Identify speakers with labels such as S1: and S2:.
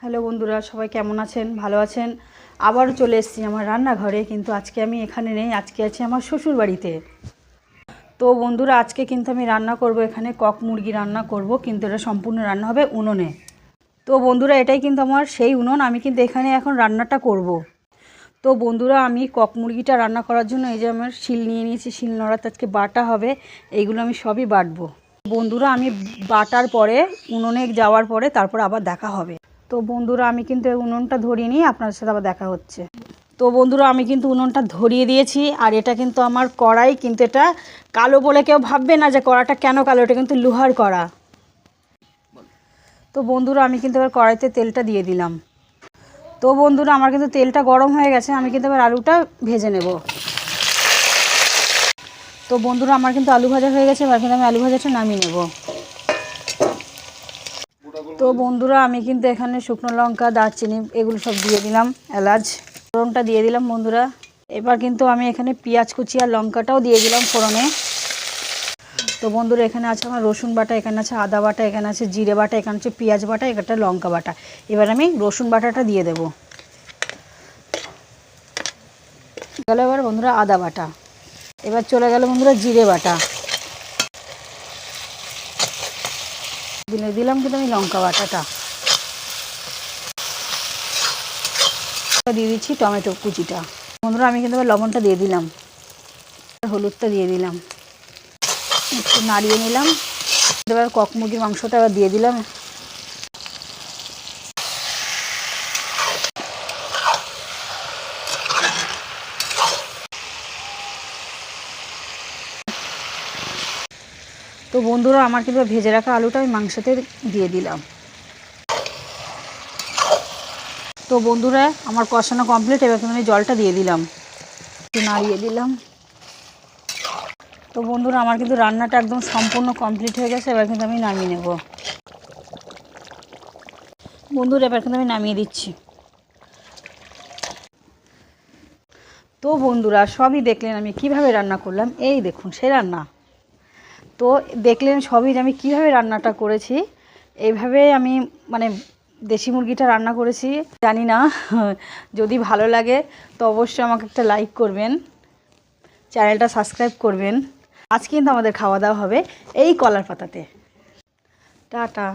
S1: Hello বন্ধুরা, সবাই কেমন আছেন? ভালো আছেন? আবারও চলে এসেছি আমার রান্নাঘরে, কিন্তু আজকে আমি এখানে নেই, আজকে আছি আমার শ্বশুর বাড়িতে। তো বন্ধুরা, আজকে কিন্তু আমি রান্না করব, এখানে কক মুরগি রান্না করব, কিন্তু এটা সম্পূর্ণ রান্না হবে উনুনে। তো বন্ধুরা, এটাই কিন্তু আমার সেই উনুন, আমি কিন্তু এখানে এখন রান্নাটা করব। তো বন্ধুরা, আমি কক মুরগিটা রান্না করার জন্য এই যে আমার শিল নিয়ে নিয়েছি, শিল নোড়াতে আজকে বাটা হবে, এইগুলো আমি সবই বাটবো। বন্ধুরা, আমি বাটার পরে উনুনে যাওয়ার পরে তারপর আবার দেখা হবে। তো বন্ধুরা, আমি কিন্তু উনুনটা ধরিয়ে নিয়ে আপনাদের সাথে আবার দেখা হচ্ছে। তো বন্ধুরা, আমি কিন্তু উনুনটা ধরিয়ে দিয়েছি, আর এটা কিন্তু আমার কড়াই, কিন্তু এটা কালো বলে কেউ ভাববে না যে কড়াটা কেন কালো, এটা কিন্তু লোহার কড়া। তো বন্ধুরা, আমি কিন্তু এবার কড়াইতে তেলটা দিয়ে দিলাম। তো বন্ধুরা, আমার কিন্তু তেলটা গরম হয়ে গেছে, আমি কিন্তু এবার আলুটা ভেজে নেব। তো বন্ধুরা, আমার কিন্তু আলু ভাজা হয়ে গেছে, এবার কিন্তু আমি আলু ভাজাটা নামিয়ে নেব। তো বন্ধুরা, আমি কিন্তু এখানে শুকনো লঙ্কা, দারচিনি এগুলো সব দিয়ে দিলাম, এলাচ ফোড়নটা দিয়ে দিলাম বন্ধুরা। এবার কিন্তু আমি এখানে পেঁয়াজ কুচি আর লঙ্কাটাও দিয়ে দিলাম ফোড়নে। তো বন্ধুরা, এখানে আছে আমার রসুন বাটা, এখানে আছে আদা বাটা, এখানে আছে জিরে বাটা, এখানে আছে পেঁয়াজ বাটা, এখানটা লঙ্কা বাটা। এবার আমি রসুন বাটাটা দিয়ে দেব। গেল এবার বন্ধুরা আদা বাটা। এবার চলে গেল বন্ধুরা জিরে বাটা। দিলাম কিন্তু আমি লঙ্কা বাটাটা। দিয়ে দিচ্ছি টমেটো কুচিটা। বন্ধুরা, আমি কিন্তু এবার লবণটা দিয়ে দিলাম, হলুদটা দিয়ে দিলাম, একটু নাড়িয়ে নিলাম। এবার কক মুরগির মাংসটা এবার দিয়ে দিলাম। তো বন্ধুরা, আমার কিন্তু ভেজে রাখা আলুটা আমি মাংসতে দিয়ে দিলাম। তো বন্ধুরা, আমার কষানো কমপ্লিট, এবার কিন্তু আমি জলটা দিয়ে দিলাম, একটু নাড়িয়ে দিলাম। তো বন্ধুরা, আমার কিন্তু রান্নাটা একদম সম্পূর্ণ কমপ্লিট হয়ে গেছে, এবার কিন্তু আমি নামিয়ে নেব। বন্ধুরা, এবার কিন্তু আমি নামিয়ে দিচ্ছি। তো বন্ধুরা, সবই দেখলেন আমি কিভাবে রান্না করলাম, এই দেখুন সে রান্না। তো দেখলেন সবই যে আমি কীভাবে রান্নাটা করেছি, এইভাবে আমি মানে দেশি মুরগিটা রান্না করেছি। জানি না, যদি ভালো লাগে তো অবশ্যই আমাকে একটা লাইক করবেন, চ্যানেলটা সাবস্ক্রাইব করবেন। আজ কিন্তু আমাদের খাওয়া দাওয়া হবে এই কলার পাতাতে। টাটা।